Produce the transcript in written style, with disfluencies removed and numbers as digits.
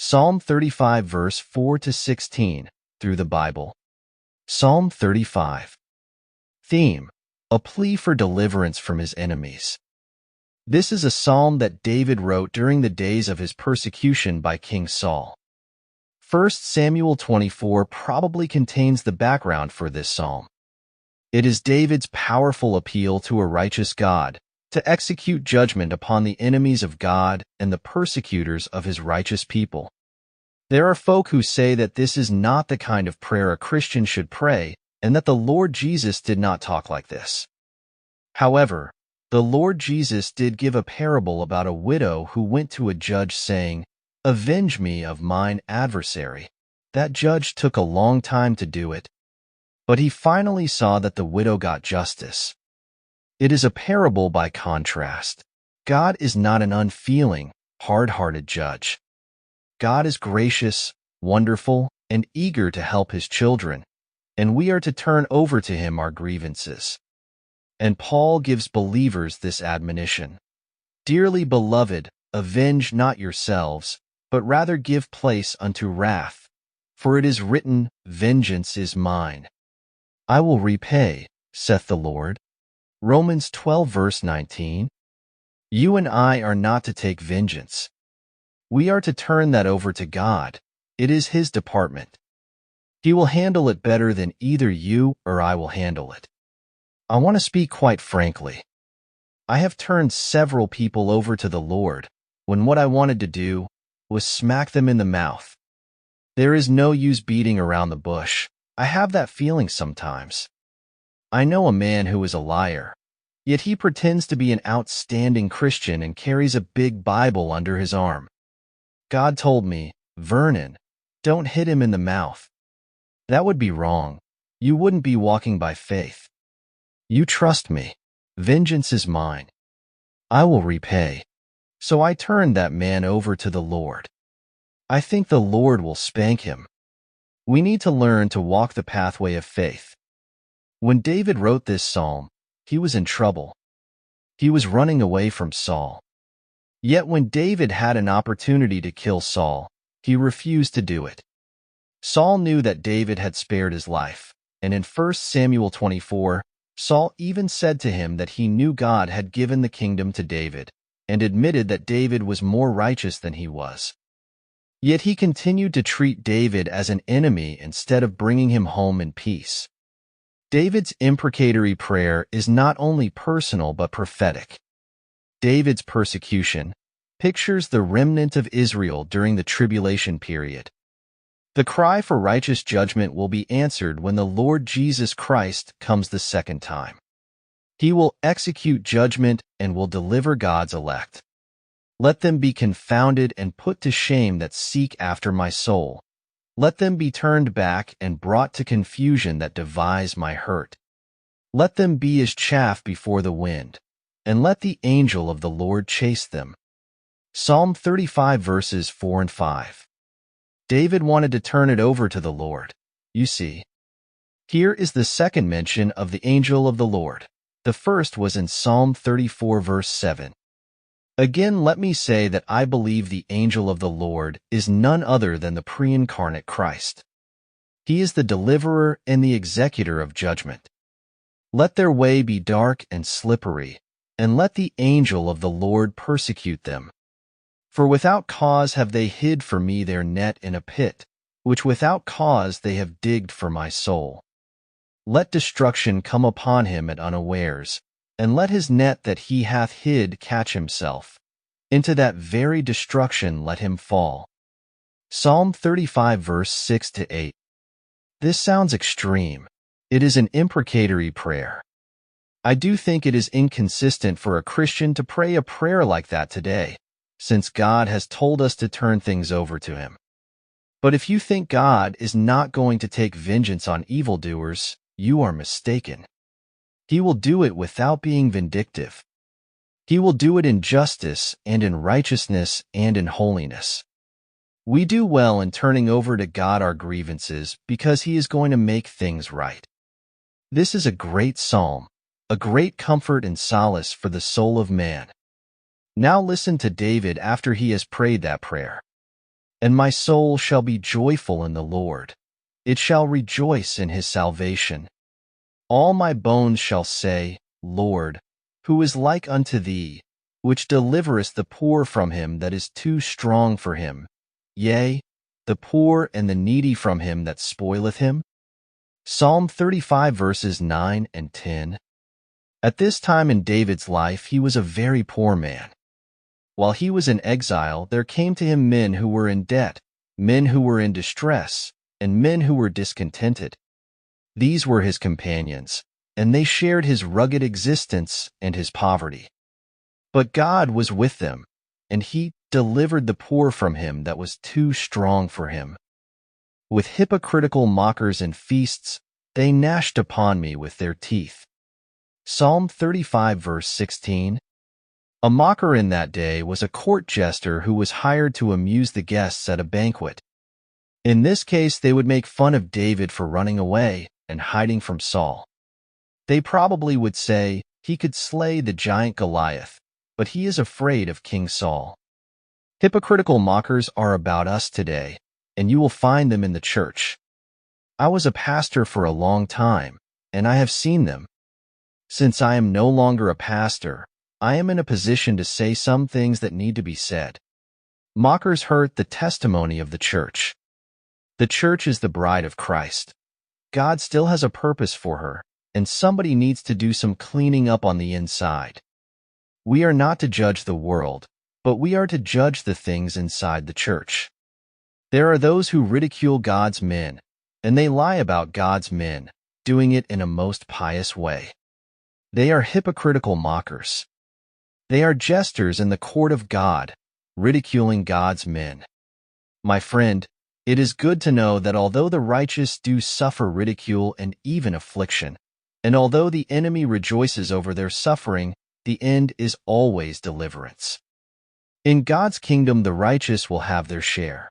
Psalm 35 verse 4 to 16 through the Bible. Psalm 35. Theme: a plea for deliverance from his enemies. This is a psalm that David wrote during the days of his persecution by King Saul. 1 Samuel 24 probably contains the background for this psalm. It is David's powerful appeal to a righteous God to execute judgment upon the enemies of God and the persecutors of his righteous people. There are folk who say that this is not the kind of prayer a Christian should pray, and that the Lord Jesus did not talk like this. However, the Lord Jesus did give a parable about a widow who went to a judge saying, "Avenge me of mine adversary." That judge took a long time to do it, but he finally saw that the widow got justice. It is a parable by contrast. God is not an unfeeling, hard-hearted judge. God is gracious, wonderful, and eager to help his children, and we are to turn over to him our grievances. And Paul gives believers this admonition: "Dearly beloved, avenge not yourselves, but rather give place unto wrath. For it is written, Vengeance is mine. I will repay, saith the Lord." Romans 12 verse 19. You and I are not to take vengeance. We are to turn that over to God. It is his department. He will handle it better than either you or I will handle it. I want to speak quite frankly. I have turned several people over to the Lord when what I wanted to do was smack them in the mouth. There is no use beating around the bush. I have that feeling sometimes. I know a man who is a liar, yet he pretends to be an outstanding Christian and carries a big Bible under his arm. God told me, "Vernon, don't hit him in the mouth. That would be wrong. You wouldn't be walking by faith. You trust me. Vengeance is mine. I will repay." So I turned that man over to the Lord. I think the Lord will spank him. We need to learn to walk the pathway of faith. When David wrote this psalm, he was in trouble. He was running away from Saul. Yet when David had an opportunity to kill Saul, he refused to do it. Saul knew that David had spared his life, and in 1 Samuel 24, Saul even said to him that he knew God had given the kingdom to David, and admitted that David was more righteous than he was. Yet he continued to treat David as an enemy instead of bringing him home in peace. David's imprecatory prayer is not only personal but prophetic. David's persecution pictures the remnant of Israel during the tribulation period. The cry for righteous judgment will be answered when the Lord Jesus Christ comes the second time. He will execute judgment and will deliver God's elect. Let them be confounded and put to shame that seek after my soul. Let them be turned back and brought to confusion that devise my hurt. Let them be as chaff before the wind, and let the angel of the Lord chase them. Psalm 35 verses 4 and 5. David wanted to turn it over to the Lord. You see, here is the second mention of the angel of the Lord. The first was in Psalm 34 verse 7. Again, let me say that I believe the angel of the Lord is none other than the pre-incarnate Christ. He is the deliverer and the executor of judgment. Let their way be dark and slippery, and let the angel of the Lord persecute them. For without cause have they hid for me their net in a pit, which without cause they have digged for my soul. Let destruction come upon him at unawares, and let his net that he hath hid catch himself. Into that very destruction let him fall. Psalm 35 verse 6 to 8. This sounds extreme. It is an imprecatory prayer. I do think it is inconsistent for a Christian to pray a prayer like that today, since God has told us to turn things over to him. But if you think God is not going to take vengeance on evildoers, you are mistaken. He will do it without being vindictive. He will do it in justice and in righteousness and in holiness. We do well in turning over to God our grievances because he is going to make things right. This is a great psalm, a great comfort and solace for the soul of man. Now listen to David after he has prayed that prayer. And my soul shall be joyful in the Lord. It shall rejoice in his salvation. All my bones shall say, Lord, who is like unto thee, which deliverest the poor from him that is too strong for him, yea, the poor and the needy from him that spoileth him? Psalm 35 verses 9 and 10. At this time in David's life he was a very poor man. While he was in exile, there came to him men who were in debt, men who were in distress, and men who were discontented. These were his companions, and they shared his rugged existence and his poverty. But God was with them, and he delivered the poor from him that was too strong for him. With hypocritical mockers and feasts, they gnashed upon me with their teeth. Psalm 35 verse 16. A mocker in that day was a court jester who was hired to amuse the guests at a banquet. In this case, they would make fun of David for running away and hiding from Saul. They probably would say, he could slay the giant Goliath, but he is afraid of King Saul. Hypocritical mockers are about us today, and you will find them in the church. I was a pastor for a long time, and I have seen them. Since I am no longer a pastor, I am in a position to say some things that need to be said. Mockers hurt the testimony of the church. The church is the bride of Christ. God still has a purpose for her, and somebody needs to do some cleaning up on the inside. We are not to judge the world, but we are to judge the things inside the church. There are those who ridicule God's men, and they lie about God's men, doing it in a most pious way. They are hypocritical mockers. They are jesters in the court of God, ridiculing God's men. My friend, it is good to know that although the righteous do suffer ridicule and even affliction, and although the enemy rejoices over their suffering, the end is always deliverance. In God's kingdom, the righteous will have their share.